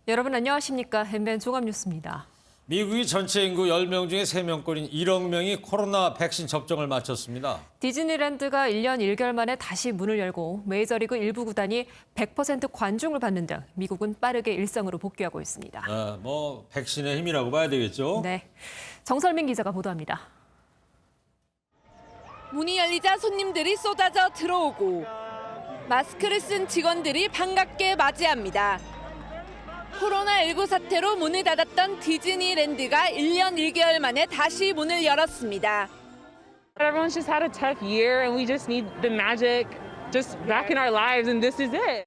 여러분 안녕하십니까? MBN 종합뉴스입니다. 미국이 전체 인구 10명 중에 3명꼴인 1억 명이 코로나 백신 접종을 마쳤습니다. 디즈니랜드가 1년 1개월 만에 다시 문을 열고 메이저리그 일부 구단이 100% 관중을 받는 등 미국은 빠르게 일상으로 복귀하고 있습니다. 백신의 힘이라고 봐야 되겠죠? 네, 정설민 기자가 보도합니다. 문이 열리자 손님들이 쏟아져 들어오고 마스크를 쓴 직원들이 반갑게 맞이합니다. 코로나19 사태로 문을 닫았던 디즈니랜드가 1년 1개월 만에 다시 문을 열었습니다. Everyone's just had a tough year and we just need the magic just back in our lives and this is it.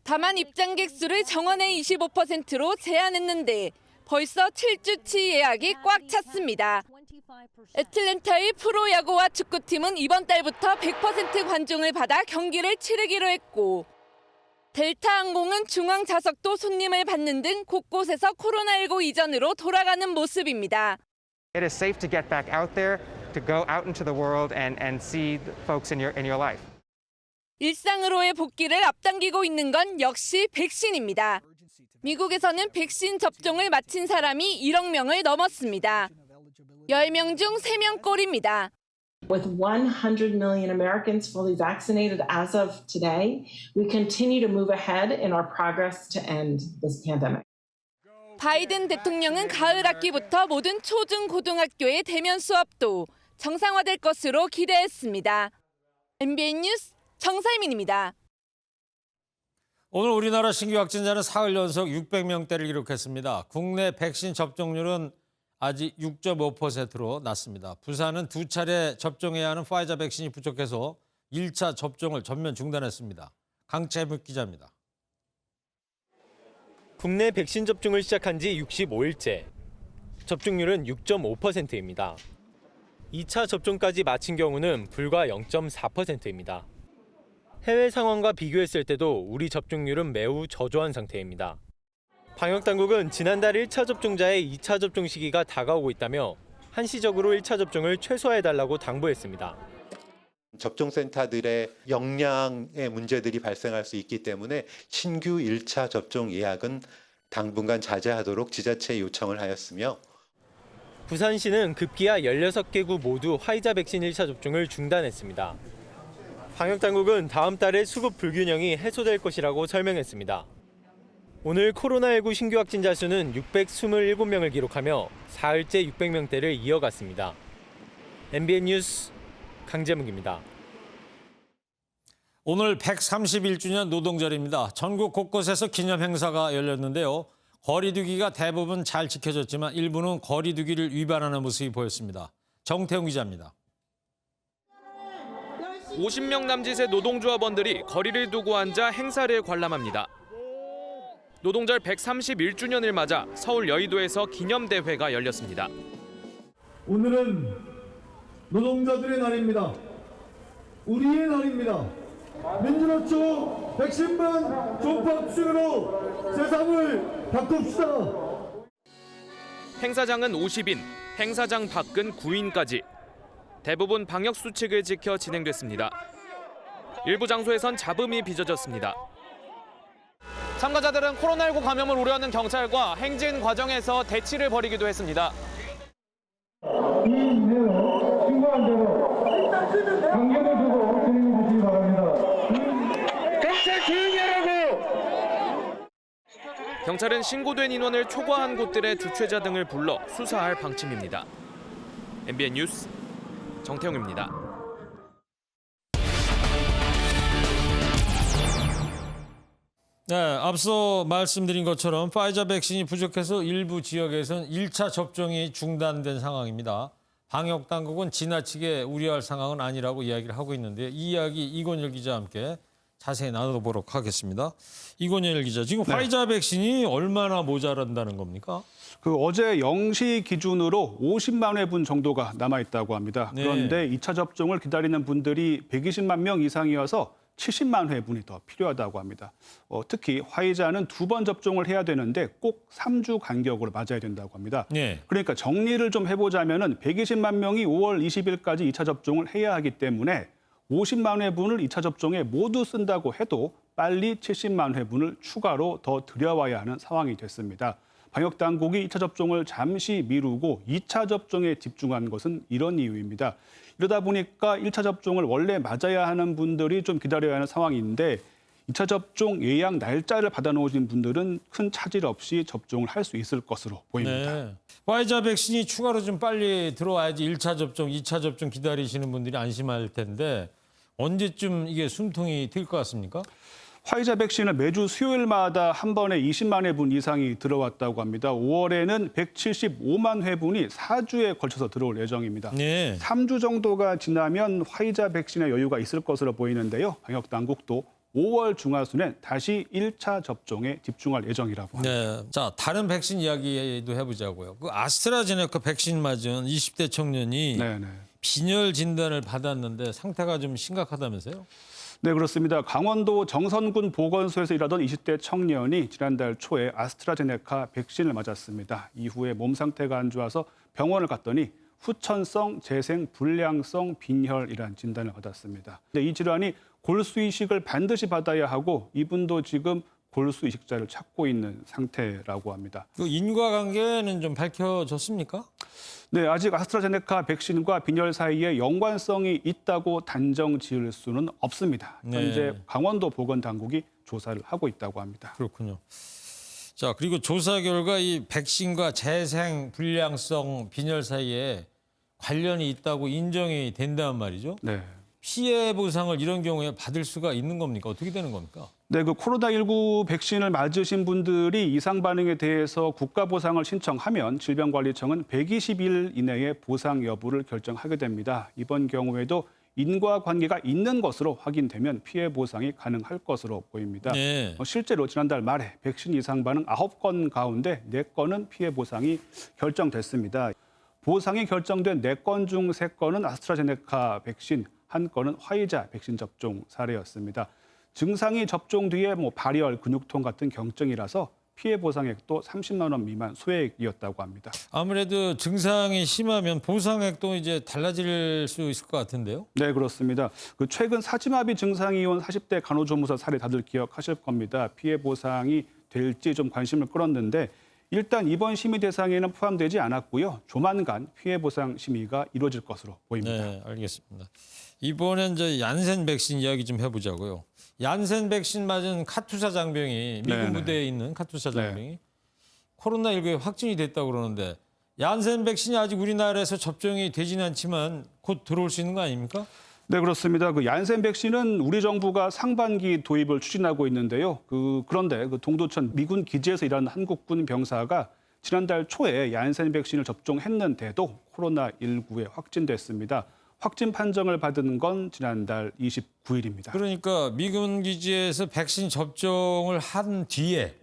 다만 입장객 수를 정원의 25%로 제한했는데 벌써 7주치 예약이 꽉 찼습니다. 애틀랜타의 프로야구와 축구팀은 이번 달부터 100% 관중을 받아 경기를 치르기로 했고 델타항공은 중앙 좌석도 손님을 받는 등 곳곳에서 코로나19 이전으로 돌아가는 모습입니다. It is safe to get back out there, to go out into the world and see folks in your life. 일상으로의 복귀를 앞당기고 있는 건 역시 백신입니다. 미국에서는 백신 접종을 마친 사람이 1억 명을 넘었습니다. 10명 중 3명꼴입니다. With 100 million Americans fully vaccinated as of today, we continue to move ahead in our progress to end this pandemic. 바이든 대통령은 가을 학기부터 모든 초중 고등학교의 대면 수업도 정상화될 것으로 기대했습니다. MBN 뉴스 정설민입니다. 오늘 우리나라 신규 확진자는 사흘 연속 600명대를 기록했습니다. 국내 백신 접종률은 아직 6.5%로 낮습니다. 부산은 2차례 접종해야 하는 파이자 백신이 부족해서 1차 접종을 전면 중단했습니다. 강채묵 기자입니다. 국내 백신 접종을 시작한 지 65일째. 접종률은 6.5%입니다. 2차 접종까지 마친 경우는 불과 0.4%입니다. 해외 상황과 비교했을 때도 우리 접종률은 매우 저조한 상태입니다. 방역당국은 지난달 1차 접종자의 2차 접종 시기가 다가오고 있다며 한시적으로 1차 접종을 최소화해달라고 당부했습니다. 접종센터들의 역량의 문제들이 발생할 수 있기 때문에 신규 1차 접종 예약은 당분간 자제하도록 지자체에 요청을 하였으며 부산시는 급기야 16개 구 모두 화이자 백신 1차 접종을 중단했습니다. 방역당국은 다음 달에 수급 불균형이 해소될 것이라고 설명했습니다. 오늘 코로나19 신규 확진자 수는 627명을 기록하며 사흘째 600명대를 이어갔습니다. MBN 뉴스 강재묵입니다. 오늘 131주년 노동절입니다. 전국 곳곳에서 기념 행사가 열렸는데요. 거리두기가 대부분 잘 지켜졌지만 일부는 거리두기를 위반하는 모습이 보였습니다. 정태웅 기자입니다. 50명 남짓의 노동조합원들이 거리를 두고 앉아 행사를 관람합니다. 노동절 131주년을 맞아 서울 여의도에서 기념대회가 열렸습니다. 오늘은 노동자들의 날입니다. 우리의 날입니다. 민주노총 백신반 종합식으로 세상을 바꿉시다. 행사장은 50인, 행사장 밖은 9인까지. 대부분 방역수칙을 지켜 진행됐습니다. 일부 장소에선 잡음이 빚어졌습니다. 참가자들은 코로나19 감염을 우려하는 경찰과 행진 과정에서 대치를 벌이기도 했습니다. 이 일은 신고한 대로 강경을 두고 진행해 주시기 바랍니다. 경찰 조용히 하라고! 경찰은 신고된 인원을 초과한 곳들의 주최자 등을 불러 수사할 방침입니다. MBN 뉴스 정태웅입니다. 네, 앞서 말씀드린 것처럼 파이자 백신이 부족해서 일부 지역에서는 1차 접종이 중단된 상황입니다. 방역당국은 지나치게 우려할 상황은 아니라고 이야기를 하고 있는데 이 이야기 이권열 기자와 함께 자세히 나눠보도록 하겠습니다. 이권열 기자, 지금 파이자 백신이 얼마나 모자란다는 겁니까? 어제 0시 기준으로 50만 회분 정도가 남아있다고 합니다. 그런데 2차 접종을 기다리는 분들이 120만 명 이상이어서 70만 회분이 더 필요하다고 합니다. 특히 화이자는 2번 접종을 해야 되는데 꼭 3주 간격으로 맞아야 된다고 합니다. 그러니까 정리를 좀 해보자면 120만 명이 5월 20일까지 2차 접종을 해야 하기 때문에 50만 회분을 2차 접종에 모두 쓴다고 해도 빨리 70만 회분을 추가로 더 들여와야 하는 상황이 됐습니다. 방역 당국이 1차 접종을 잠시 미루고 2차 접종에 집중한 것은 이런 이유입니다. 이러다 보니까 1차 접종을 원래 맞아야 하는 분들이 좀 기다려야 하는 상황인데 2차 접종 예약 날짜를 받아놓으신 분들은 큰 차질 없이 접종을 할 수 있을 것으로 보입니다. 네. 화이자 백신이 추가로 좀 빨리 들어와야지 1차 접종, 2차 접종 기다리시는 분들이 안심할 텐데 언제쯤 이게 숨통이 트일 것 같습니까? 화이자 백신은 매주 수요일마다 한 번에 20만 회분 이상이 들어왔다고 합니다. 5월에는 175만 회분이 4주에 걸쳐서 들어올 예정입니다. 네. 3주 정도가 지나면 화이자 백신의 여유가 있을 것으로 보이는데요. 방역 당국도 5월 중하순엔 다시 1차 접종에 집중할 예정이라고 합니다. 네. 자, 다른 백신 이야기도 해보자고요. 그 아스트라제네카 백신 맞은 20대 청년이 빈혈 진단을 받았는데 상태가 좀 심각하다면서요? 네, 그렇습니다. 강원도 정선군 보건소에서 일하던 20대 청년이 지난달 초에 아스트라제네카 백신을 맞았습니다. 이후에 몸 상태가 안 좋아서 병원을 갔더니 후천성 재생 불량성 빈혈이라는 진단을 받았습니다. 근데 이 질환이 골수 이식을 반드시 받아야 하고 이분도 지금 골수 이식자를 찾고 있는 상태라고 합니다. 그 인과관계는 좀 밝혀졌습니까? 네, 아직 아스트라제네카 백신과 빈혈 사이에 연관성이 있다고 단정 지을 수는 없습니다. 현재 강원도 보건당국이 조사를 하고 있다고 합니다. 그렇군요. 자, 그리고 조사 결과 이 백신과 재생 불량성 빈혈 사이에 관련이 있다고 인정이 된다는 말이죠. 네. 피해 보상을 이런 경우에 받을 수가 있는 겁니까? 어떻게 되는 겁니까? 네, 그 코로나19 백신을 맞으신 분들이 이상 반응에 대해서 국가 보상을 신청하면 질병관리청은 120일 이내에 보상 여부를 결정하게 됩니다. 이번 경우에도 인과관계가 있는 것으로 확인되면 피해 보상이 가능할 것으로 보입니다. 네. 실제로 지난달 말에 백신 이상 반응 9건 가운데 4건은 피해 보상이 결정됐습니다. 보상이 결정된 4건 중 3건은 아스트라제네카 백신, 1건은 화이자 백신 접종 사례였습니다. 증상이 접종 뒤에 발열, 근육통 같은 경증이라서 피해 보상액도 30만 원 미만 소액이었다고 합니다. 아무래도 증상이 심하면 보상액도 이제 달라질 수 있을 것 같은데요? 네, 그렇습니다. 그 최근 사지마비 증상이 온 40대 간호조무사 사례 다들 기억하실 겁니다. 피해 보상이 될지 좀 관심을 끌었는데 일단 이번 심의 대상에는 포함되지 않았고요. 조만간 피해 보상 심의가 이루어질 것으로 보입니다. 네, 알겠습니다. 이번엔 이제 얀센 백신 이야기 좀 해보자고요. 얀센 백신 맞은 카투사 장병이 미국 무대에 있는 카투사 장병이 코로나19에 확진이 됐다고 그러는데 얀센 백신이 아직 우리나라에서 접종이 되지는 않지만 곧 들어올 수 있는 거 아닙니까? 네, 그렇습니다. 그 얀센 백신은 우리 정부가 상반기 도입을 추진하고 있는데요. 그런데 동두천 미군 기지에서 일하는 한국군 병사가 지난달 초에 얀센 백신을 접종했는데도 코로나19에 확진됐습니다. 확진 판정을 받은 건 지난달 29일입니다. 그러니까 미군 기지에서 백신 접종을 한 뒤에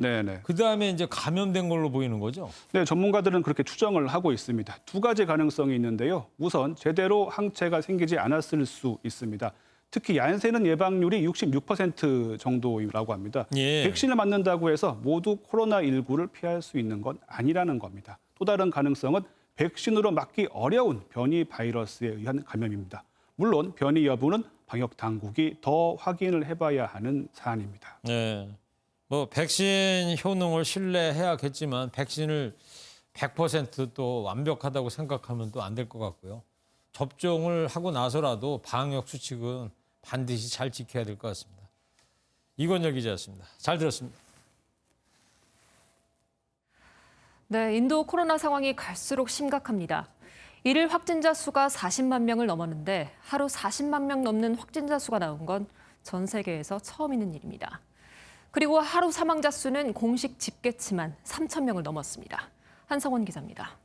그다음에 이제 감염된 걸로 보이는 거죠? 네, 전문가들은 그렇게 추정을 하고 있습니다. 2가지 가능성이 있는데요. 우선 제대로 항체가 생기지 않았을 수 있습니다. 특히 얀센은 예방률이 66% 정도라고 합니다. 백신을 맞는다고 해서 모두 코로나19를 피할 수 있는 건 아니라는 겁니다. 또 다른 가능성은 백신으로 막기 어려운 변이 바이러스에 의한 감염입니다. 물론 변이 여부는 방역 당국이 더 확인을 해봐야 하는 사안입니다. 네, 백신 효능을 신뢰해야겠지만 백신을 100% 또 완벽하다고 생각하면 또 안 될 것 같고요. 접종을 하고 나서라도 방역 수칙은 반드시 잘 지켜야 될 것 같습니다. 이건열 기자였습니다. 잘 들었습니다. 네, 인도 코로나 상황이 갈수록 심각합니다. 일일 확진자 수가 40만 명을 넘었는데 하루 40만 명 넘는 확진자 수가 나온 건 전 세계에서 처음 있는 일입니다. 그리고 하루 사망자 수는 공식 집계치만 3천 명을 넘었습니다. 한성원 기자입니다.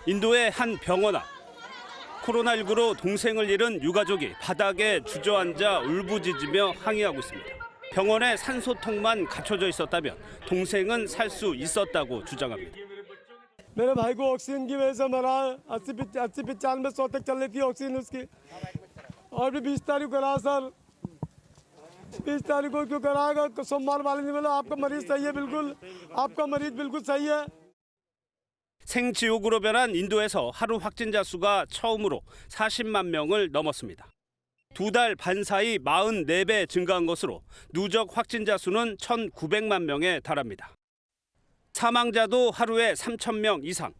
인도의 한 병원 앞. 코로나19로 동생을 잃은 유가족이 바닥에 주저앉아 울부짖으며 항의하고 있습니다. 병원에 산소통만 갖춰져 있었다면 동생은 살 수 있었다고 주장합니다. मेरे भाई को ऑक्सीजन की वजह से मरा 80-95 100 तक चल रही थी ऑक्सीजन उसकी और भी 20 तारीख करा सर 20 तारीख को क्यों कराएगा सोमवार वाले दिन बोला आपका मरीज सही है बिल्कुल आपका मरीज बिल्कुल सही है. 생지옥으로 변한 인도에서 하루 확진자 수가 처음으로 40만 명을 넘었습니다. 두 달 반 사이 44배 증가한 것으로 누적 확진자 수는 1,900만 명에 달합니다. 사망자도 하루에 3,000명 이상.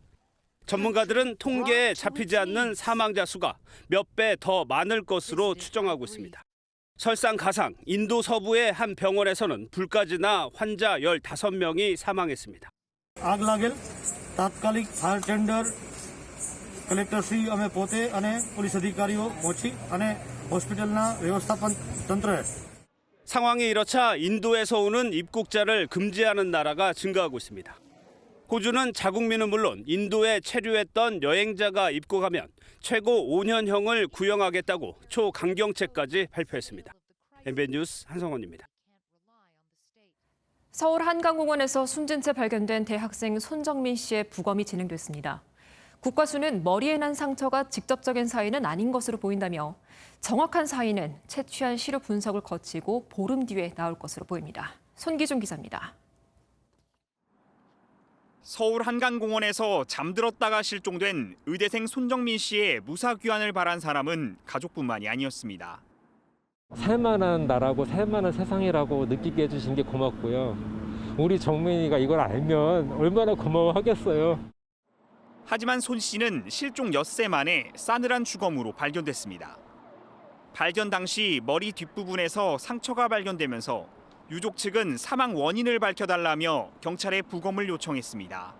전문가들은 통계에 잡히지 않는 사망자 수가 몇 배 더 많을 것으로 추정하고 있습니다. 설상가상 인도 서부의 한 병원에서는 불까지 나 환자 15명이 사망했습니다. આગ લાગેલ તાત્કાલિક ફાયર ટેન્ડર કલેક્ટરશ્રી અમે પોતે અને પોલીસ અધિકારીઓ પહોંચી અને હોસ્પિટલના વ્યવસ્થાપન તંત્રએ 상황이 이렇자 인도에서 오는 입국자를 금지하는 나라가 증가하고 있습니다. 호주는 자국민은 물론 인도에 체류했던 여행자가 입국하면 최고 5년형을 구형하겠다고 초강경책까지 발표했습니다. MBN 뉴스 한성원입니다. 서울 한강공원에서 숨진 채 발견된 대학생 손정민 씨의 부검이 진행됐습니다. 국과수는 머리에 난 상처가 직접적인 사인은 아닌 것으로 보인다며 정확한 사인은 채취한 시료 분석을 거치고 보름 뒤에 나올 것으로 보입니다. 손기준 기자입니다. 서울 한강공원에서 잠들었다가 실종된 의대생 손정민 씨의 무사귀환을 바란 사람은 가족뿐만이 아니었습니다. 살만한 나라고 살만한 세상이라고 느끼게 해주신 게 고맙고요. 우리 정민이가 이걸 알면 얼마나 고마워하겠어요. 하지만 손 씨는 실종 엿새 만에 싸늘한 주검으로 발견됐습니다. 발견 당시 머리 뒷부분에서 상처가 발견되면서 유족 측은 사망 원인을 밝혀달라며 경찰에 부검을 요청했습니다.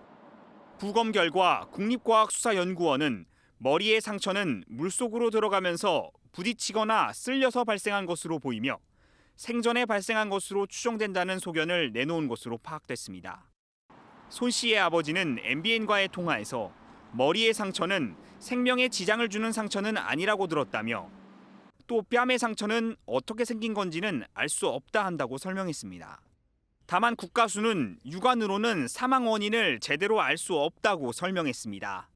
부검 결과 국립과학수사연구원은 머리의 상처는 물속으로 들어가면서 부딪히거나 쓸려서 발생한 것으로 보이며 생전에 발생한 것으로 추정된다는 소견을 내놓은 것으로 파악됐습니다. 손 씨의 아버지는 MBN과의 통화에서 머리의 상처는 생명에 지장을 주는 상처는 아니라고 들었다며 또 뺨의 상처는 어떻게 생긴 건지는 알 수 없다 한다고 설명했습니다. 다만 국가수는 육안으로는 사망 원인을 제대로 알 수 없다고 설명했습니다.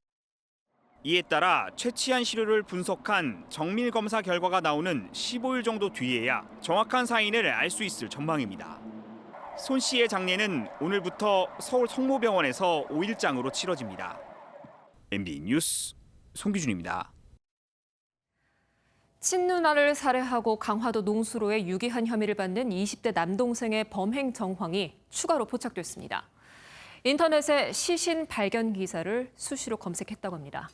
이에 따라 채취한 시료를 분석한 정밀 검사 결과가 나오는 15일 정도 뒤에야 정확한 사인을 알 수 있을 전망입니다. 손 씨의 장례는 오늘부터 서울 성모병원에서 5일장으로 치러집니다. MBN 뉴스 송기준입니다. 친누나를 살해하고 강화도 농수로에 유기한 혐의를 받는 20대 남동생의 범행 정황이 추가로 포착됐습니다. 인터넷에 시신 발견 기사를 수시로 검색했다고 합니다.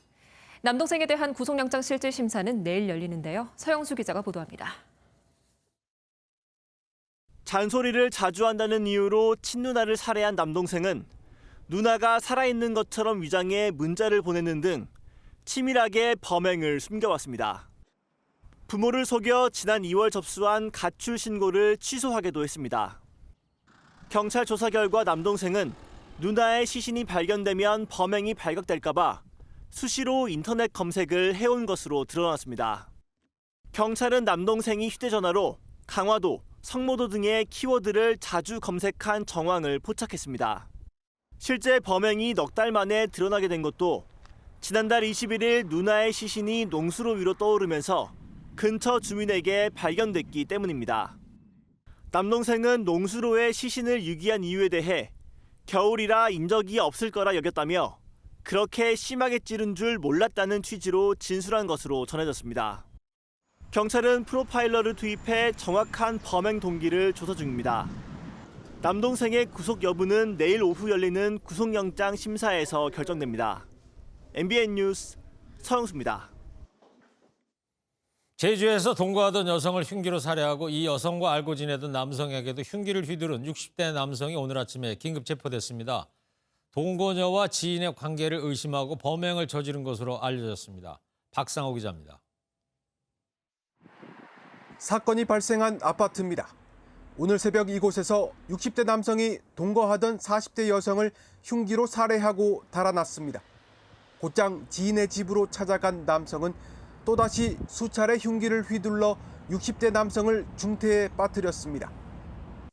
남동생에 대한 구속영장 실질 심사는 내일 열리는데요. 서영수 기자가 보도합니다. 잔소리를 자주 한다는 이유로 친누나를 살해한 남동생은 누나가 살아있는 것처럼 위장해 문자를 보내는 등 치밀하게 범행을 숨겨왔습니다. 부모를 속여 지난 2월 접수한 가출 신고를 취소하기도 했습니다. 경찰 조사 결과 남동생은 누나의 시신이 발견되면 범행이 발각될까 봐 수시로 인터넷 검색을 해온 것으로 드러났습니다. 경찰은 남동생이 휴대전화로 강화도, 성모도 등의 키워드를 자주 검색한 정황을 포착했습니다. 실제 범행이 넉 달 만에 드러나게 된 것도 지난달 21일 누나의 시신이 농수로 위로 떠오르면서 근처 주민에게 발견됐기 때문입니다. 남동생은 농수로에 시신을 유기한 이유에 대해 겨울이라 인적이 없을 거라 여겼다며 그렇게 심하게 찌른 줄 몰랐다는 취지로 진술한 것으로 전해졌습니다. 경찰은 프로파일러를 투입해 정확한 범행 동기를 조사 중입니다. 남동생의 구속 여부는 내일 오후 열리는 구속영장 심사에서 결정됩니다. MBN 뉴스 서영수입니다. 제주에서 동거하던 여성을 흉기로 살해하고 이 여성과 알고 지내던 남성에게도 흉기를 휘두른 60대 남성이 오늘 아침에 긴급 체포됐습니다. 동거녀와 지인의 관계를 의심하고 범행을 저지른 것으로 알려졌습니다. 박상호 기자입니다. 사건이 발생한 아파트입니다. 오늘 새벽 이곳에서 60대 남성이 동거하던 40대 여성을 흉기로 살해하고 달아났습니다. 곧장 지인의 집으로 찾아간 남성은 또다시 수차례 흉기를 휘둘러 60대 남성을 중태에 빠뜨렸습니다.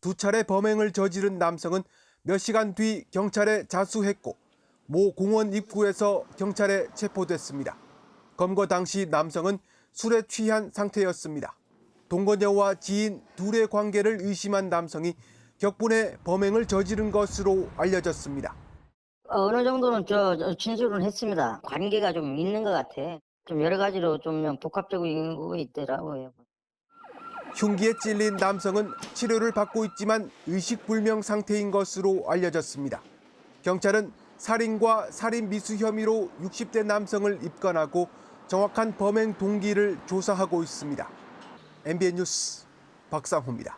두 차례 범행을 저지른 남성은 몇 시간 뒤 경찰에 자수했고 모 공원 입구에서 경찰에 체포됐습니다. 검거 당시 남성은 술에 취한 상태였습니다. 동거녀와 지인 둘의 관계를 의심한 남성이 격분해 범행을 저지른 것으로 알려졌습니다. 어느 정도는 진술은 했습니다. 관계가 좀 있는 것 같아. 좀 여러 가지로 좀 복합적인 거 있더라고요. 흉기에 찔린 남성은 치료를 받고 있지만 의식불명 상태인 것으로 알려졌습니다. 경찰은 살인과 살인 미수 혐의로 60대 남성을 입건하고 정확한 범행 동기를 조사하고 있습니다. MBN 뉴스 박상호입니다.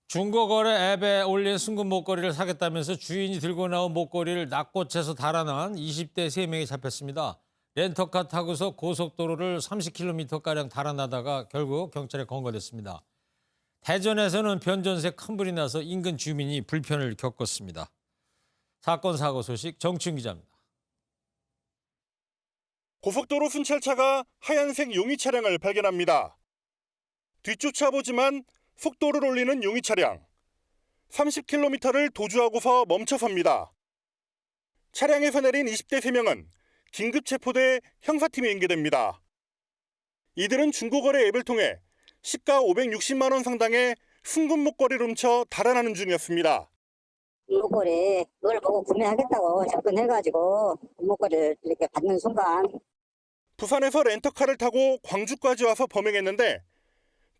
중고거래 앱에 올린 순금 목걸이를 사겠다면서 주인이 들고 나온 목걸이를 납고쳐서 달아난 20대 3명이 잡혔습니다. 렌터카 타고서 고속도로를 30km가량 달아나다가 결국 경찰에 검거됐습니다. 대전에서는 변전세 큰 불이 나서 인근 주민이 불편을 겪었습니다. 사건 사고 소식 정춘 기자입니다. 고속도로 순찰차가 하얀색 용의 차량을 발견합니다. 뒤쫓아보지만 속도를 올리는 용의 차량. 30km를 도주하고서 멈춰섭니다. 차량에서 내린 20대 3명은 긴급 체포돼 형사팀에 인계됩니다. 이들은 중고거래 앱을 통해 시가 560만 원 상당의 순금 목걸이를 훔쳐 달아나는 중이었습니다. 목걸이 그걸 보고 구매하겠다고 접근해가지고 목걸이를 이렇게 받는 순간 부산에서 렌터카를 타고 광주까지 와서 범행했는데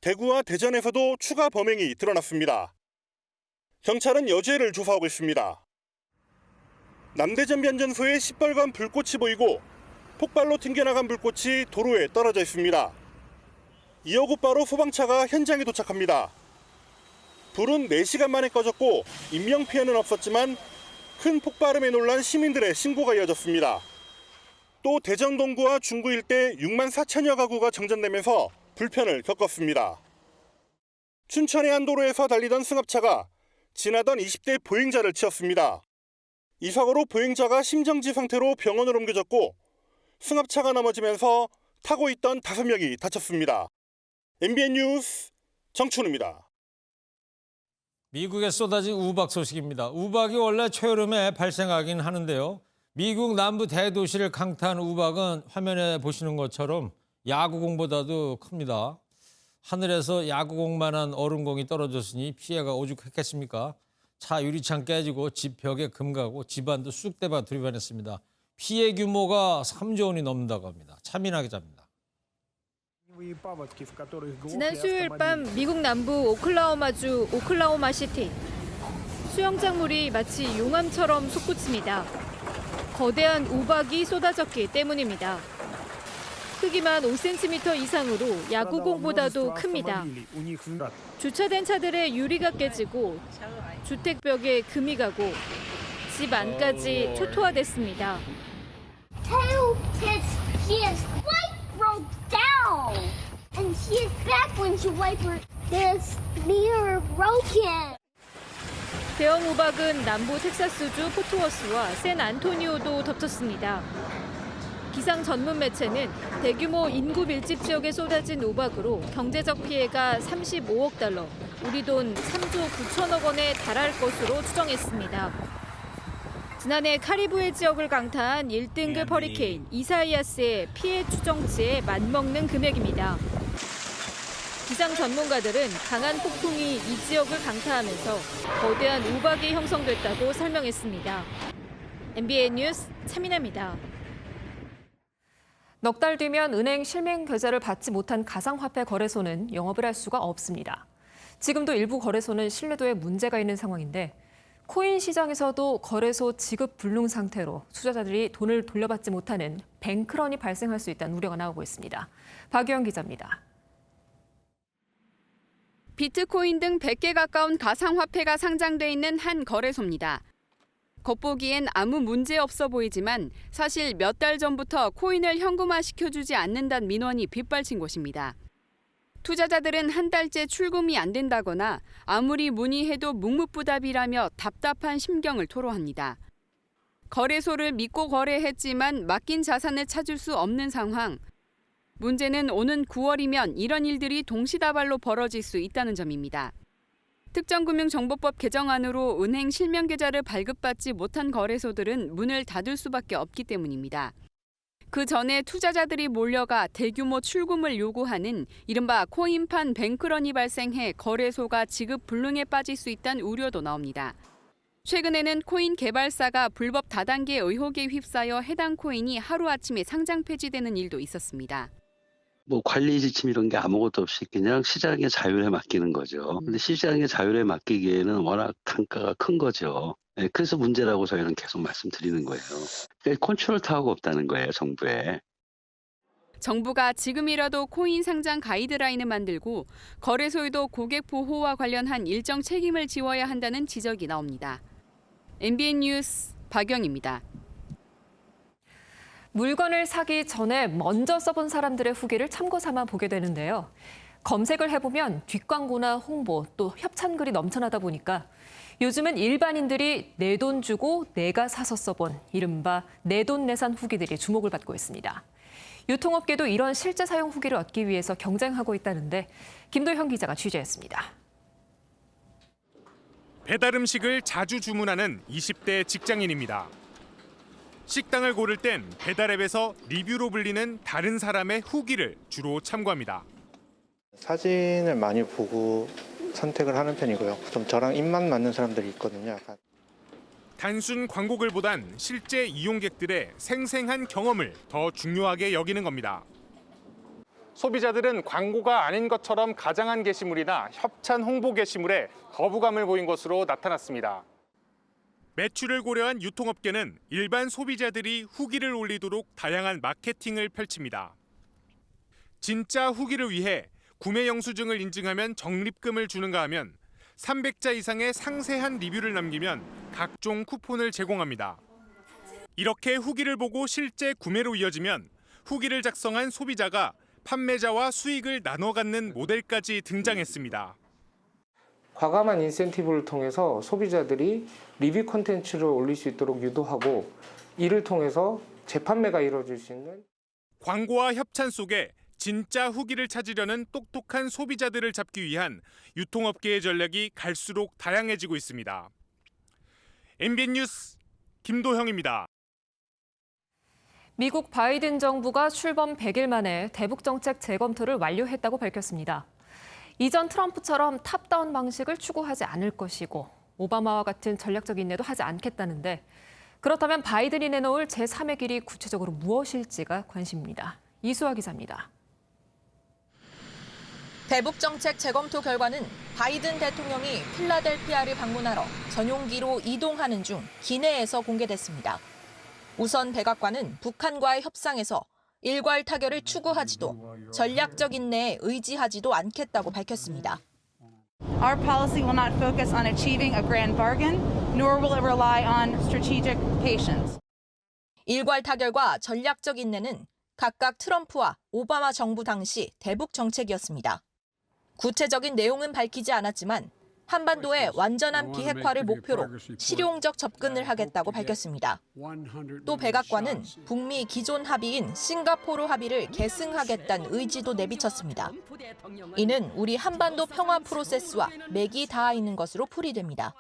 대구와 대전에서도 추가 범행이 드러났습니다. 경찰은 여죄를 조사하고 있습니다. 남대전 변전소에 시뻘건 불꽃이 보이고 폭발로 튕겨나간 불꽃이 도로에 떨어져 있습니다. 이어 곧바로 소방차가 현장에 도착합니다. 불은 4시간 만에 꺼졌고 인명피해는 없었지만 큰 폭발음에 놀란 시민들의 신고가 이어졌습니다. 또 대전 동구와 중구 일대 6만 4천여 가구가 정전되면서 불편을 겪었습니다. 춘천의 한 도로에서 달리던 승합차가 지나던 20대 보행자를 치었습니다. 이 사고로 보행자가 심정지 상태로 병원으로 옮겨졌고 승합차가 넘어지면서 타고 있던 5명이 다쳤습니다. MBN 뉴스 정춘우입니다. 미국에 쏟아진 우박 소식입니다. 우박이 원래 초여름에 발생하긴 하는데요. 미국 남부 대도시를 강타한 우박은 화면에 보시는 것처럼 야구공보다도 큽니다. 하늘에서 야구공만한 얼음공이 떨어졌으니 피해가 오죽했겠습니까? 차 유리창 깨지고 집 벽에 금 가고 집안도 쑥대밭 들이반했습니다. 피해 규모가 3조 원이 넘는다고 합니다. 차민하 기자입니다. 지난 수요일 밤 미국 남부 오클라호마주 오클라호마시티. 수영장물이 마치 용암처럼 솟구칩니다. 거대한 우박이 쏟아졌기 때문입니다. 크기만 5cm 이상으로 야구공보다도 큽니다. 주차된 차들의 유리가 깨지고 주택벽에 금이 가고 집 안까지 초토화됐습니다. Two kids, she is quite broke down, and she is back when she wiped her this mirror broken. 대형 우박은 남부 텍사스주 포트워스와 샌안토니오도 덮쳤습니다. 기상 전문 매체는 대규모 인구 밀집 지역에 쏟아진 우박으로 경제적 피해가 35억 달러, 우리 돈 3조 9천억 원에 달할 것으로 추정했습니다. 지난해 카리브해 지역을 강타한 1등급 허리케인 이사이아스의 피해 추정치에 맞먹는 금액입니다. 기상 전문가들은 강한 폭풍이 이 지역을 강타하면서 거대한 우박이 형성됐다고 설명했습니다. MBN 뉴스 차민아입니다. 넉 달 뒤면 은행 실명 계좌를 받지 못한 가상화폐 거래소는 영업을 할 수가 없습니다. 지금도 일부 거래소는 신뢰도에 문제가 있는 상황인데 코인 시장에서도 거래소 지급 불능 상태로 투자자들이 돈을 돌려받지 못하는 뱅크런이 발생할 수 있다는 우려가 나오고 있습니다. 박유영 기자입니다. 비트코인 등 100개 가까운 가상화폐가 상장돼 있는 한 거래소입니다. 겉보기엔 아무 문제 없어 보이지만 사실 몇 달 전부터 코인을 현금화시켜주지 않는다는 민원이 빗발친 곳입니다. 투자자들은 한 달째 출금이 안 된다거나 아무리 문의해도 묵묵부답이라며 답답한 심경을 토로합니다. 거래소를 믿고 거래했지만 맡긴 자산을 찾을 수 없는 상황. 문제는 오는 9월이면 이런 일들이 동시다발로 벌어질 수 있다는 점입니다. 특정금융정보법 개정안으로 은행 실명계좌를 발급받지 못한 거래소들은 문을 닫을 수밖에 없기 때문입니다. 그 전에 투자자들이 몰려가 대규모 출금을 요구하는 이른바 코인판 뱅크런이 발생해 거래소가 지급 불능에 빠질 수 있다는 우려도 나옵니다. 최근에는 코인 개발사가 불법 다단계 의혹에 휩싸여 해당 코인이 하루아침에 상장 폐지되는 일도 있었습니다. 뭐 관리 지침 이런 게 아무것도 없이 그냥 시장의 자율에 맡기는 거죠. 근데 시장의 자율에 맡기기에는 워낙 단가가 큰 거죠. 네, 그래서 문제라고 저희는 계속 말씀드리는 거예요. 그러니까 컨트롤 타워가 없다는 거예요, 정부에. 정부가 지금이라도 코인 상장 가이드라인을 만들고 거래소에도 고객 보호와 관련한 일정 책임을 지워야 한다는 지적이 나옵니다. MBN 뉴스 박영입니다. 물건을 사기 전에 먼저 써본 사람들의 후기를 참고 삼아 보게 되는데요. 검색을 해보면 뒷광고나 홍보 또 협찬글이 넘쳐나다 보니까 요즘은 일반인들이 내 돈 주고 내가 사서 써본 이른바 내돈내산 후기들이 주목을 받고 있습니다. 유통업계도 이런 실제 사용 후기를 얻기 위해서 경쟁하고 있다는데 김도형 기자가 취재했습니다. 배달 음식을 자주 주문하는 20대 직장인입니다. 식당을 고를 땐 배달앱에서 리뷰로 불리는 다른 사람의 후기를 주로 참고합니다. 사진을 많이 보고 선택을 하는 편이고요. 좀 저랑 입맛 맞는 사람들이 있거든요. 약간. 단순 광고글보단 실제 이용객들의 생생한 경험을 더 중요하게 여기는 겁니다. 소비자들은 광고가 아닌 것처럼 가장한 게시물이나 협찬 홍보 게시물에 거부감을 보인 것으로 나타났습니다. 매출을 고려한 유통업계는 일반 소비자들이 후기를 올리도록 다양한 마케팅을 펼칩니다. 진짜 후기를 위해 구매 영수증을 인증하면 적립금을 주는가 하면 300자 이상의 상세한 리뷰를 남기면 각종 쿠폰을 제공합니다. 이렇게 후기를 보고 실제 구매로 이어지면 후기를 작성한 소비자가 판매자와 수익을 나눠 갖는 모델까지 등장했습니다. 과감한 인센티브를 통해서 소비자들이 리뷰 콘텐츠를 올릴 수 있도록 유도하고 이를 통해서 재판매가 이루어질 수 있는 광고와 협찬 속에 진짜 후기를 찾으려는 똑똑한 소비자들을 잡기 위한 유통업계의 전략이 갈수록 다양해지고 있습니다. MBN 뉴스 김도형입니다. 미국 바이든 정부가 출범 100일 만에 대북 정책 재검토를 완료했다고 밝혔습니다. 이전 트럼프처럼 탑다운 방식을 추구하지 않을 것이고 오바마와 같은 전략적 인내도 하지 않겠다는데 그렇다면 바이든이 내놓을 제3의 길이 구체적으로 무엇일지가 관심입니다. 이수아 기자입니다. 대북 정책 재검토 결과는 바이든 대통령이 필라델피아를 방문하러 전용기로 이동하는 중 기내에서 공개됐습니다. 우선 백악관은 북한과의 협상에서 일괄 타결을 추구하지도 전략적 인내에 의지하지도 않겠다고 밝혔습니다. Our policy will not focus on achieving a grand bargain, nor will it rely on strategic patience. 일괄 타결과 전략적 인내는 각각 트럼프와 오바마 정부 당시 대북 정책이었습니다. 구체적인 내용은 밝히지 않았지만 한반도의 완전한 비핵화를 목표로 실용적 접근을 하겠다고 밝혔습니다. 또 백악관은 북미 기존 합의인 싱가포르 합의를 계승하겠다는 의지도 내비쳤습니다. 이는 우리 한반도 평화 프로세스와 맥이 닿아 있는 것으로 풀이됩니다.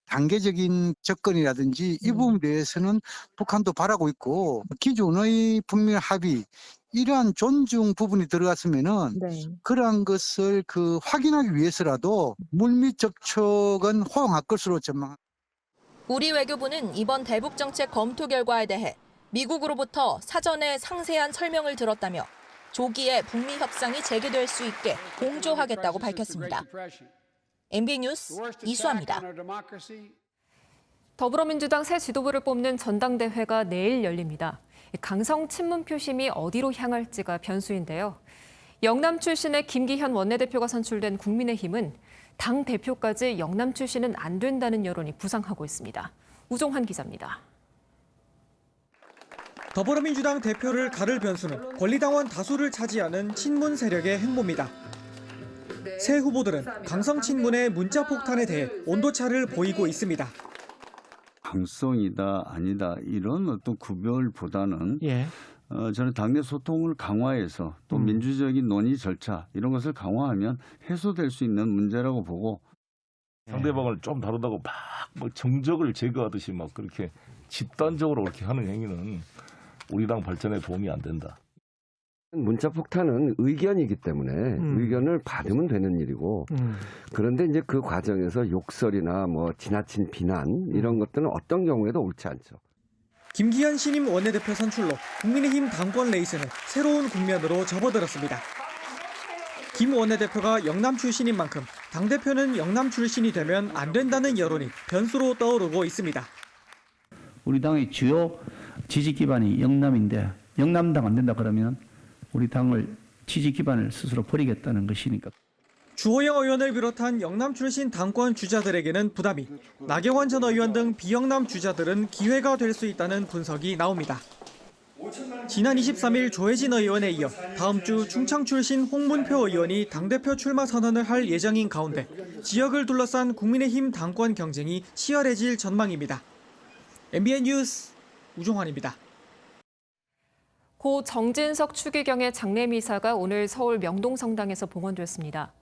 단계적인 접근이라든지 이 부분에 대해서는 북한도 바라고 있고 기존의 북미 합의 이러한 존중 부분이 들어갔으면은 그러한 것을 확인하기 위해서라도 물밑 접촉은 허용할 것으로 전망합니다. 우리 외교부는 이번 대북 정책 검토 결과에 대해 미국으로부터 사전에 상세한 설명을 들었다며 조기에 북미 협상이 재개될 수 있게 공조하겠다고 밝혔습니다. MBN 뉴스 이수아입니다. 더불어민주당 새 지도부를 뽑는 전당대회가 내일 열립니다. 강성 친문 표심이 어디로 향할지가 변수인데요. 영남 출신의 김기현 원내대표가 선출된 국민의힘은 당 대표까지 영남 출신은 안 된다는 여론이 부상하고 있습니다. 우종환 기자입니다. 더불어민주당 대표를 가를 변수는 권리당원 다수를 차지하는 친문 세력의 행보입니다. 새 후보들은 강성 친문의 문자 폭탄에 대해 온도차를 보이고 있습니다. 강성이다 아니다 이런 어떤 구별보다는 저는 당내 소통을 강화해서 또 민주적인 논의 절차 이런 것을 강화하면 해소될 수 있는 문제라고 보고 상대방을 좀 다루다고 막 정적을 제거하듯이 막 그렇게 집단적으로 그렇게 하는 행위는 우리 당 발전에 도움이 안 된다. 문자 폭탄은 의견이기 때문에 의견을 받으면 되는 일이고 그런데 이제 그 과정에서 욕설이나 뭐 지나친 비난 이런 것들은 어떤 경우에도 옳지 않죠. 김기현 신임 원내대표 선출로 국민의힘 당권 레이스는 새로운 국면으로 접어들었습니다. 김 원내대표가 영남 출신인 만큼 당대표는 영남 출신이 되면 안 된다는 여론이 변수로 떠오르고 있습니다. 우리 당의 주요 지지 기반이 영남인데 영남당 안 된다 그러면 우리 당을 지지 기반을 스스로 버리겠다는 것이니까. 주호영 의원을 비롯한 영남 출신 당권 주자들에게는 부담이, 나경원 전 의원 등 비영남 주자들은 기회가 될 수 있다는 분석이 나옵니다. 지난 23일 조혜진 의원에 이어 다음 주 충청 출신 홍문표 의원이 당대표 출마 선언을 할 예정인 가운데 지역을 둘러싼 국민의힘 당권 경쟁이 치열해질 전망입니다. MBN 뉴스 우종환입니다. 고 정진석 추기경의 장례미사가 오늘 서울 명동성당에서 봉헌됐습니다.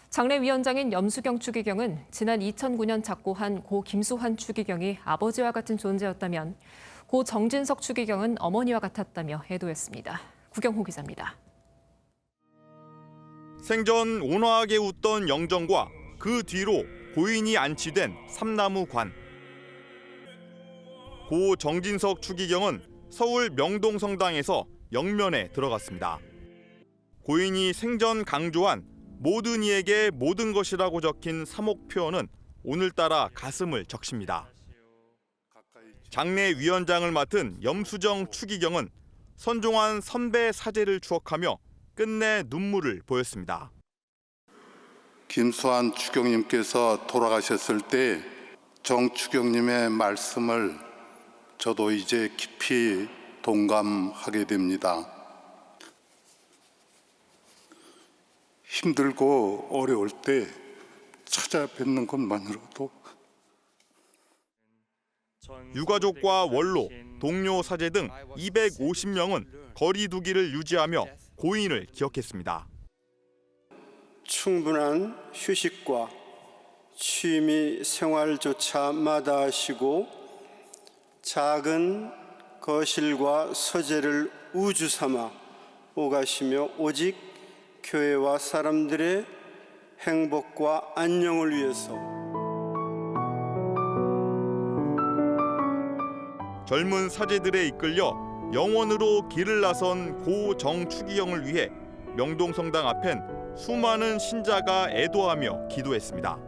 장례위원장인 염수경 추기경은 지난 2009년 작고한 고 김수환 추기경이 아버지와 같은 존재였다면 고 정진석 추기경은 어머니와 같았다며 애도했습니다. 구경호 기자입니다. 생전 온화하게 웃던 영정과 그 뒤로 고인이 안치된 삼나무관. 고 정진석 추기경은 서울 명동성당에서 영면에 들어갔습니다. 고인이 생전 강조한 모든 이에게 모든 것이라고 적힌 사목표어는 오늘따라 가슴을 적십니다. 장례위원장을 맡은 염수정 추기경은 선종한 선배 사제를 추억하며 끝내 눈물을 보였습니다. 김수환 추경님께서 돌아가셨을 때 정 추경님의 말씀을 저도 이제 깊이 동감하게 됩니다. 힘들고 어려울 때 찾아뵙는 것만으로도. 유가족과 원로, 동료 사제 등 250명은 거리 두기를 유지하며 고인을 기억했습니다. 충분한 휴식과 취미 생활조차 마다하시고 작은 거실과 서재를 우주 삼아 오가시며 오직 교회와 사람들의 행복과 안녕을 위해서. 젊은 사제들에 이끌려 영원으로 길을 나선 고 정추기경을 위해 명동성당 앞엔 수많은 신자가 애도하며 기도했습니다.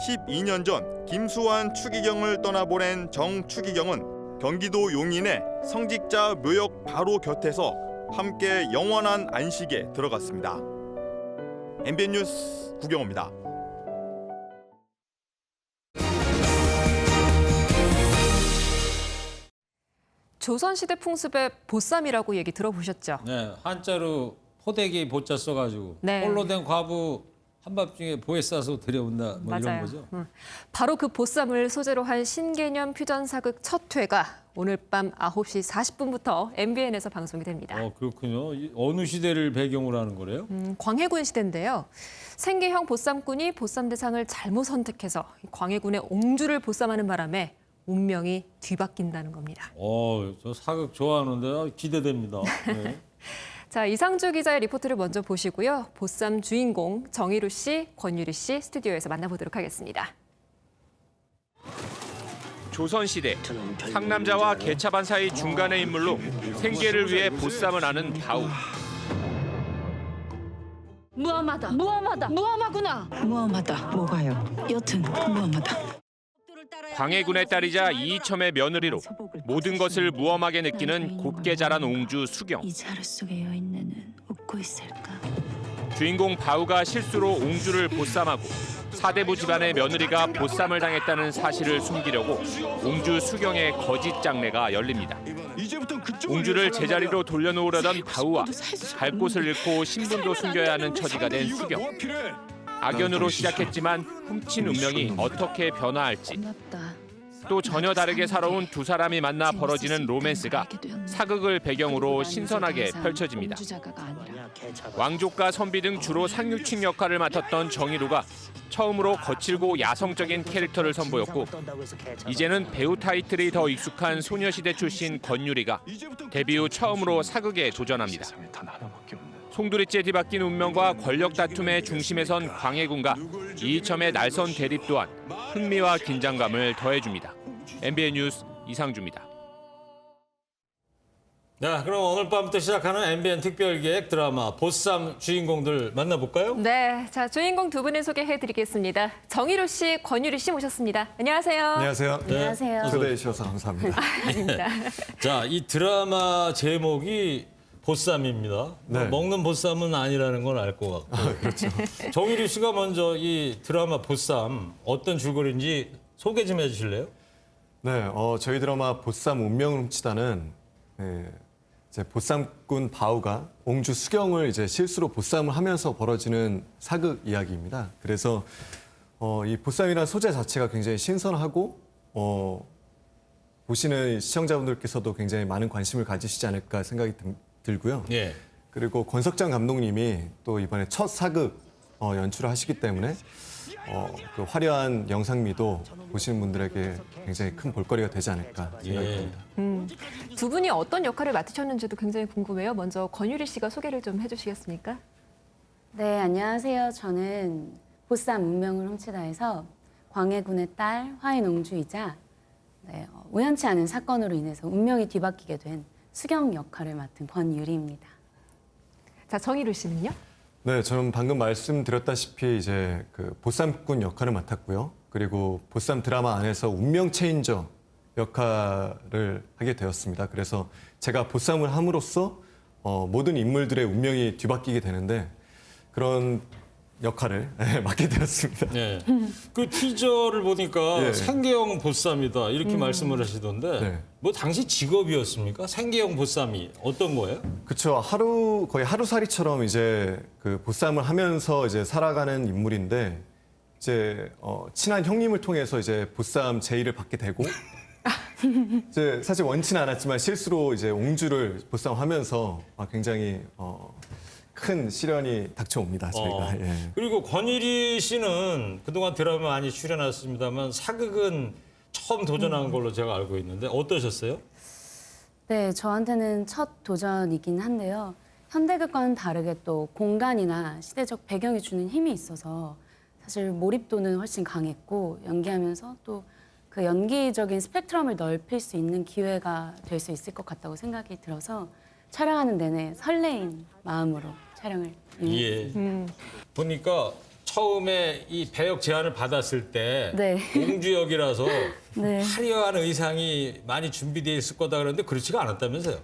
12년 전 김수환 추기경을 떠나보낸 정 추기경은 경기도 용인의 성직자 묘역 바로 곁에서 함께 영원한 안식에 들어갔습니다. MBN 뉴스 구경호입니다. 조선시대 풍습의 보쌈이라고 얘기 들어보셨죠? 네, 한자로 포대기 보자 써가지고 네. 홀로 된 과부 한밤중에 보에 싸서 들여온다 뭐 이런 맞아요. 거죠. 바로 그 보쌈을 소재로 한 신개념 퓨전 사극 첫 회가 오늘 밤 9시 40분부터 MBN에서 방송이 됩니다. 그렇군요. 어느 시대를 배경으로 하는 거래요? 광해군 시대인데요. 생계형 보쌈꾼이 보쌈 대상을 잘못 선택해서 광해군의 옹주를 보쌈하는 바람에 운명이 뒤바뀐다는 겁니다. 저 사극 좋아하는데 기대됩니다. 네. 자, 이상주 기자의 리포트를 먼저 보시고요. 보쌈 주인공 정희루 씨, 권유리 씨 스튜디오에서 만나보도록 하겠습니다. 조선시대 상남자와 개차반 사이 중간의 인물로 생계를 위해 보쌈을 하는 바우. 무엄하다. 무엄하구나. 무엄하다. 뭐가요? 여튼 무엄하다. 광해군의 딸이자 이이첨의 며느리로 모든 것을 무엄하게 느끼는 곱게 자란 옹주 수경. 이 자루 속에 여인네는 웃고 있을까? 주인공 바우가 실수로 옹주를 보쌈하고 사대부 집안의 며느리가 보쌈을 당했다는 사실을 숨기려고 옹주 수경의 거짓 장례가 열립니다. 옹주를 제자리로 돌려놓으려던 바우와 갈 곳을 잃고 신분도 숨겨야 하는 처지가 된 수경. 악연으로 시작했지만 훔친 운명이 어떻게 변화할지, 또 전혀 다르게 살아온 두 사람이 만나 벌어지는 로맨스가 사극을 배경으로 신선하게 펼쳐집니다. 왕족과 선비 등 주로 상류층 역할을 맡았던 정희루가 처음으로 거칠고 야성적인 캐릭터를 선보였고, 이제는 배우 타이틀이 더 익숙한 소녀시대 출신 권유리가 데뷔 후 처음으로 사극에 도전합니다. 송두리째 뒤바뀐 운명과 권력 다툼의 중심에 선 광해군과 이이첨의 날선 대립 또한 흥미와 긴장감을 더해줍니다. MBN 뉴스 이상주입니다. 자, 그럼 오늘 밤부터 시작하는 MBN 특별기획 드라마 보쌈 주인공들 만나볼까요? 네, 자 주인공 두 분을 소개해드리겠습니다. 정희로 씨, 권유리 씨 모셨습니다. 안녕하세요. 안녕하세요. 네. 안녕하세요. 초대해 주셔서 감사합니다. 아닙니다. 자, 이 드라마 제목이 보쌈입니다. 네. 먹는 보쌈은 아니라는 건 알 것 같고. 그렇죠. 정유리 씨가 먼저 이 드라마 보쌈 어떤 줄거리인지 소개 좀 해주실래요? 네, 저희 드라마 보쌈 운명을 훔치다는 이제 보쌈꾼 바우가 옹주 수경을 이제 실수로 보쌈을 하면서 벌어지는 사극 이야기입니다. 그래서 이 보쌈이라는 소재 자체가 굉장히 신선하고 보시는 시청자분들께서도 굉장히 많은 관심을 가지시지 않을까 생각이 들고요. 예. 그리고 권석장 감독님이 또 이번에 첫 사극 연출을 하시기 때문에 그 화려한 영상미도 보시는 분들에게 굉장히 큰 볼거리가 되지 않을까 생각이 듭니다. 두 분이 어떤 역할을 맡으셨는지도 굉장히 궁금해요. 먼저 권유리 씨가 소개를 좀 해주시겠습니까? 네, 안녕하세요. 저는 보쌈 운명을 훔치다에서 광해군의 딸 화인옹주이자 우연치 않은 사건으로 인해서 운명이 뒤바뀌게 된 수경 역할을 맡은 권유리입니다. 자, 정희로 씨는요? 네, 저는 방금 말씀드렸다시피 이제 그 보쌈꾼 역할을 맡았고요. 그리고 보쌈 드라마 안에서 운명 체인저 역할을 하게 되었습니다. 그래서 제가 보쌈을 함으로써 모든 인물들의 운명이 뒤바뀌게 되는데 그런 역할을 맡게 되었습니다. 네. 그 티저를 보니까 예. 생계형 보쌈이다 이렇게 말씀을 하시던데 네. 뭐 당시 직업이었습니까? 생계형 보쌈이 어떤 거예요? 그렇죠. 거의 하루살이처럼 이제 그 보쌈을 하면서 이제 살아가는 인물인데 이제 친한 형님을 통해서 이제 보쌈 제의를 받게 되고 이제 사실 원치는 않았지만 실수로 이제 옹주를 보쌈하면서 굉장히 큰 시련이 닥쳐옵니다. 저희가. 예. 그리고 권유리 씨는 그동안 드라마 많이 출연했습니다만 사극은 처음 도전한 걸로 제가 알고 있는데 어떠셨어요? 네, 저한테는 첫 도전이긴 한데요. 현대극과는 다르게 또 공간이나 시대적 배경이 주는 힘이 있어서 사실 몰입도는 훨씬 강했고 연기하면서 또 그 연기적인 스펙트럼을 넓힐 수 있는 기회가 될 수 있을 것 같다고 생각이 들어서 촬영하는 내내 설레인 마음으로 촬영을 예. 보니까 처음에 이 배역 제안을 받았을 때 네. 옹주 역이라서 네. 화려한 의상이 많이 준비되어 있을 거다 그랬는데 그렇지가 않았다면서요?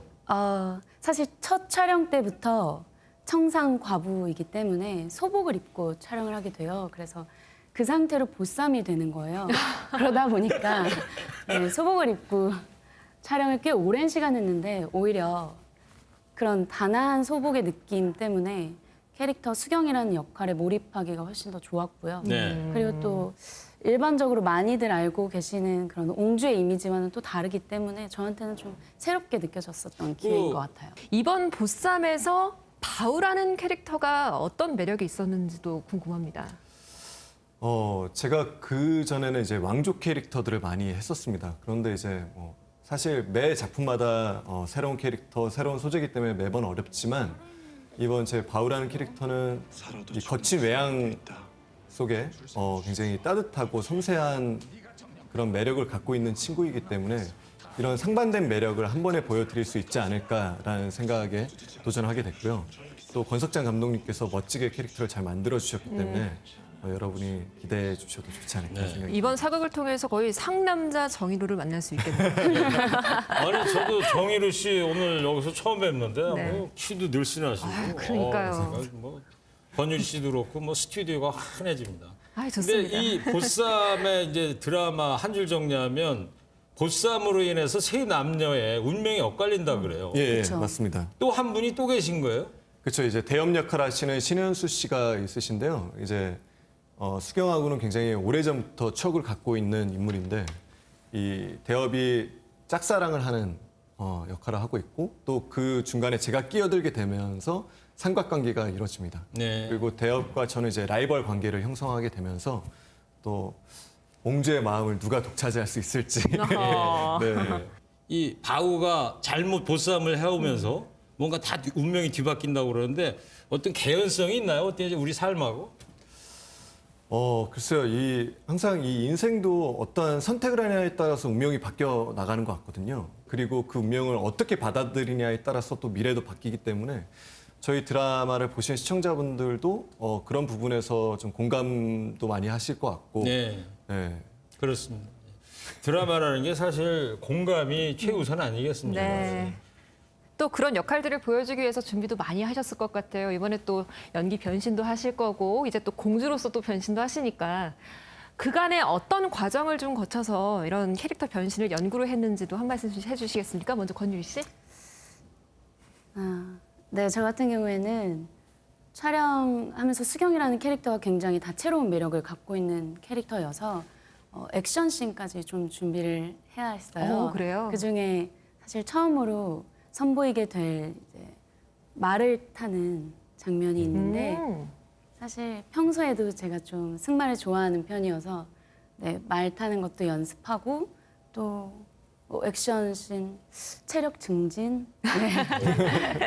사실 첫 촬영 때부터 청상 과부이기 때문에 소복을 입고 촬영을 하게 돼요. 그래서 그 상태로 보쌈이 되는 거예요. 그러다 보니까 소복을 입고 촬영을 꽤 오랜 시간 했는데 오히려 그런 단아한 소복의 느낌 때문에 캐릭터 수경이라는 역할에 몰입하기가 훨씬 더 좋았고요. 네. 그리고 또 일반적으로 많이들 알고 계시는 그런 옹주의 이미지와는 또 다르기 때문에 저한테는 좀 새롭게 느껴졌었던 기회인 것 같아요. 이번 보쌈에서 바우라는 캐릭터가 어떤 매력이 있었는지도 궁금합니다. 제가 그 전에는 이제 왕족 캐릭터들을 많이 했었습니다. 그런데 이제 사실 매 작품마다 새로운 캐릭터, 새로운 소재이기 때문에 매번 어렵지만 이번 제 바우라는 캐릭터는 이 거친 외양 속에 굉장히 따뜻하고 섬세한 그런 매력을 갖고 있는 친구이기 때문에 이런 상반된 매력을 한 번에 보여드릴 수 있지 않을까라는 생각에 도전을 하게 됐고요. 또 권석장 감독님께서 멋지게 캐릭터를 잘 만들어주셨기 때문에 여러분이 기대해 주셔도 좋지 않을까 생각합니다. 이번 사극을 통해서 거의 상남자 정희로를 만날 수 있겠네요. 아니 저도 정희로 씨 오늘 여기서 처음 뵙는데 네. 뭐 키도 늘씬하시고 그러니까요. 뭐 권유리 씨도 그렇고 뭐 스튜디오가 환해집니다. 좋습니다. 근데 이 보쌈의 이제 드라마 한 줄 정리하면 보쌈으로 인해서 세 남녀의 운명이 엇갈린다 그래요. 예, 맞습니다. 또 한 분이 또 계신 거예요? 그렇죠. 이제 대엽 역할 하시는 신현수 씨가 있으신데요. 이제 수경하고는 굉장히 오래전부터 추억을 갖고 있는 인물인데 이 대엽이 짝사랑을 하는 역할을 하고 있고 또 그 중간에 제가 끼어들게 되면서 삼각관계가 이루어집니다. 네. 그리고 대엽과 저는 이제 라이벌 관계를 형성하게 되면서 또 옹주의 마음을 누가 독차지할 수 있을지. 네. 이 바우가 잘못 보쌈을 해오면서 뭔가 다 운명이 뒤바뀐다고 그러는데 어떤 개연성이 있나요? 어때 우리 삶하고? 글쎄요. 항상 이 인생도 어떠한 선택을 하냐에 따라서 운명이 바뀌어 나가는 것 같거든요. 그리고 그 운명을 어떻게 받아들이냐에 따라서 또 미래도 바뀌기 때문에 저희 드라마를 보시는 시청자분들도 그런 부분에서 좀 공감도 많이 하실 것 같고. 네. 네. 그렇습니다. 드라마라는 게 사실 공감이 최우선 아니겠습니까? 네. 또 그런 역할들을 보여주기 위해서 준비도 많이 하셨을 것 같아요. 이번에 또 연기 변신도 하실 거고 이제 또 공주로서 또 변신도 하시니까 그간의 어떤 과정을 좀 거쳐서 이런 캐릭터 변신을 연구를 했는지도 한 말씀 해주시겠습니까? 먼저 권유리 씨. 네, 저 같은 경우에는 촬영하면서 수경이라는 캐릭터가 굉장히 다채로운 매력을 갖고 있는 캐릭터여서 액션씬까지 좀 준비를 해야 했어요. 그래요? 그중에 사실 처음으로 선보이게 될 이제 말을 타는 장면이 있는데 사실 평소에도 제가 좀 승마를 좋아하는 편이어서 네, 말 타는 것도 연습하고 또 액션씬 체력 증진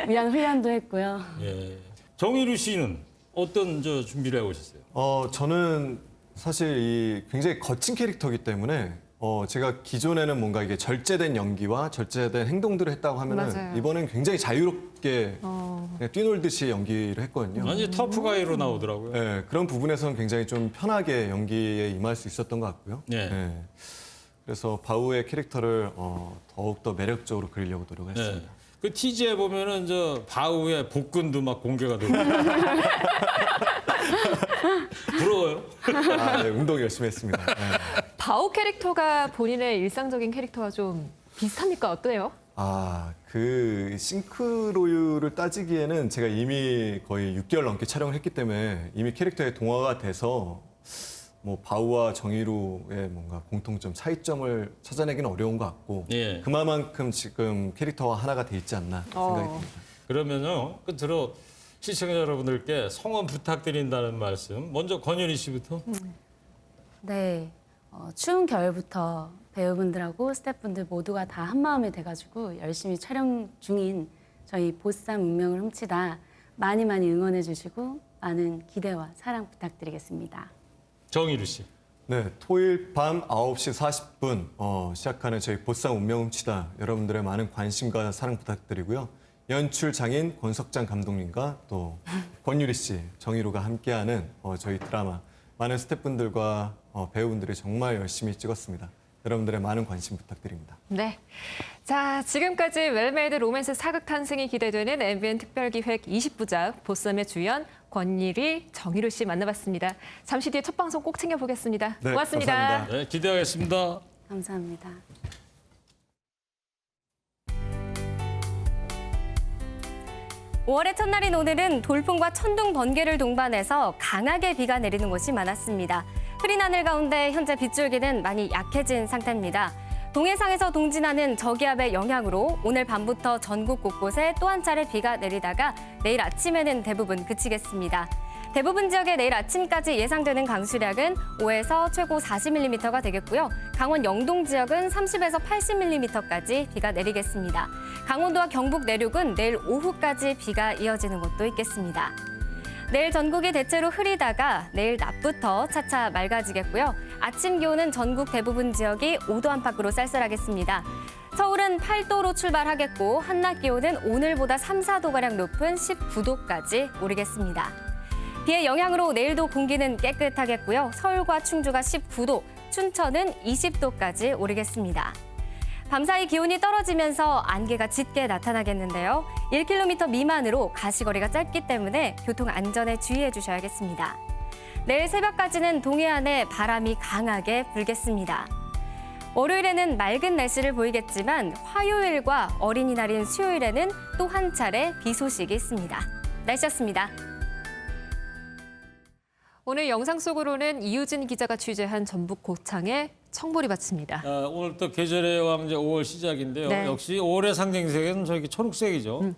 위한 훈련도 했고요. 예. 정희루 씨는 어떤 준비를 해오셨어요? 저는 사실 굉장히 거친 캐릭터이기 때문에 제가 기존에는 뭔가 이게 절제된 연기와 절제된 행동들을 했다고 하면은 맞아요. 이번엔 굉장히 자유롭게 그냥 뛰놀듯이 연기를 했거든요. 완전 터프가이로 나오더라고요. 네, 그런 부분에서는 굉장히 좀 편하게 연기에 임할 수 있었던 것 같고요. 네. 네. 그래서 바우의 캐릭터를 더욱더 매력적으로 그리려고 노력했습니다. 네. 그 티즈에 보면은 바우의 복근도 막 공개가 되고. 부러워요? 네, 운동 열심히 했습니다. 네. 바우 캐릭터가 본인의 일상적인 캐릭터와 좀 비슷합니까? 어때요? 그 싱크로율을 따지기에는 제가 이미 거의 6개월 넘게 촬영을 했기 때문에 이미 캐릭터에 동화가 돼서 뭐 바우와 정의루의 뭔가 공통점, 차이점을 찾아내기는 어려운 것 같고 예. 그만큼 지금 캐릭터와 하나가 돼 있지 않나 생각이 듭니다. 그러면요, 끝으로 시청자 여러분들께 성원 부탁드린다는 말씀. 먼저 권유리 씨부터. 네, 추운 겨울부터 배우분들하고 스태프분들 모두가 다 한마음이 돼가지고 열심히 촬영 중인 저희 보쌈 운명을 훔치다 많이 응원해 주시고 많은 기대와 사랑 부탁드리겠습니다. 정희루 씨. 네, 토요일 밤 9시 40분 시작하는 저희 보쌈 운명 훔치다 여러분들의 많은 관심과 사랑 부탁드리고요. 연출 장인 권석장 감독님과 또 권유리 씨, 정희루가 함께하는 저희 드라마 많은 스태프분들과 배우분들이 정말 열심히 찍었습니다. 여러분들의 많은 관심 부탁드립니다. 네. 자, 지금까지 웰메이드 로맨스 사극 탄생이 기대되는 MBN 특별기획 20부작 보쌈의 주연 권유리, 정희루 씨 만나봤습니다. 잠시 뒤에 첫 방송 꼭 챙겨보겠습니다. 네, 고맙습니다. 감사합니다. 네, 기대하겠습니다. 감사합니다. 5월의 첫날인 오늘은 돌풍과 천둥, 번개를 동반해서 강하게 비가 내리는 곳이 많았습니다. 흐린 하늘 가운데 현재 빗줄기는 많이 약해진 상태입니다. 동해상에서 동진하는 저기압의 영향으로 오늘 밤부터 전국 곳곳에 또 한 차례 비가 내리다가 내일 아침에는 대부분 그치겠습니다. 대부분 지역에 내일 아침까지 예상되는 강수량은 5에서 최고 40mm가 되겠고요. 강원 영동 지역은 30에서 80mm까지 비가 내리겠습니다. 강원도와 경북 내륙은 내일 오후까지 비가 이어지는 곳도 있겠습니다. 내일 전국이 대체로 흐리다가 내일 낮부터 차차 맑아지겠고요. 아침 기온은 전국 대부분 지역이 5도 안팎으로 쌀쌀하겠습니다. 서울은 8도로 출발하겠고 한낮 기온은 오늘보다 3, 4도가량 높은 19도까지 오르겠습니다. 비의 영향으로 내일도 공기는 깨끗하겠고요. 서울과 충주가 19도, 춘천은 20도까지 오르겠습니다. 밤사이 기온이 떨어지면서 안개가 짙게 나타나겠는데요. 1km 미만으로 가시거리가 짧기 때문에 교통 안전에 주의해 주셔야겠습니다. 내일 새벽까지는 동해안에 바람이 강하게 불겠습니다. 월요일에는 맑은 날씨를 보이겠지만 화요일과 어린이날인 수요일에는 또 한 차례 비 소식이 있습니다. 날씨였습니다. 오늘 영상 속으로는 이유진 기자가 취재한 전북 고창의 청보리 밭입니다. 오늘 또 계절의 왕자 5월 시작인데요. 네. 역시 5월의 상징색은 저기 초록색이죠.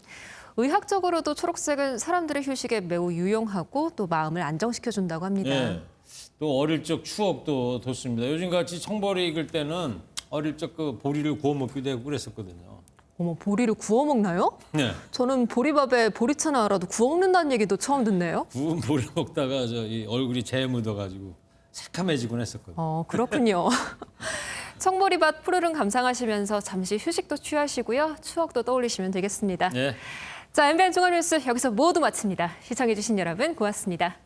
의학적으로도 초록색은 사람들의 휴식에 매우 유용하고 또 마음을 안정시켜준다고 합니다. 네. 또 어릴 적 추억도 돋습니다. 요즘같이 청보리 익을 때는 어릴 적 그 보리를 구워 먹기도 하고 그랬었거든요. 어머, 보리를 구워 먹나요? 네. 저는 보리밥에 보리차나 알아도 구워 먹는다는 얘기도 처음 듣네요. 구운 보리 먹다가 이 얼굴이 재에 묻어가지고 새카매지곤 했었거든요. 그렇군요. 청보리밭 푸르른 감상하시면서 잠시 휴식도 취하시고요. 추억도 떠올리시면 되겠습니다. 네. 자, MBN 중앙뉴스 여기서 모두 마칩니다. 시청해주신 여러분 고맙습니다.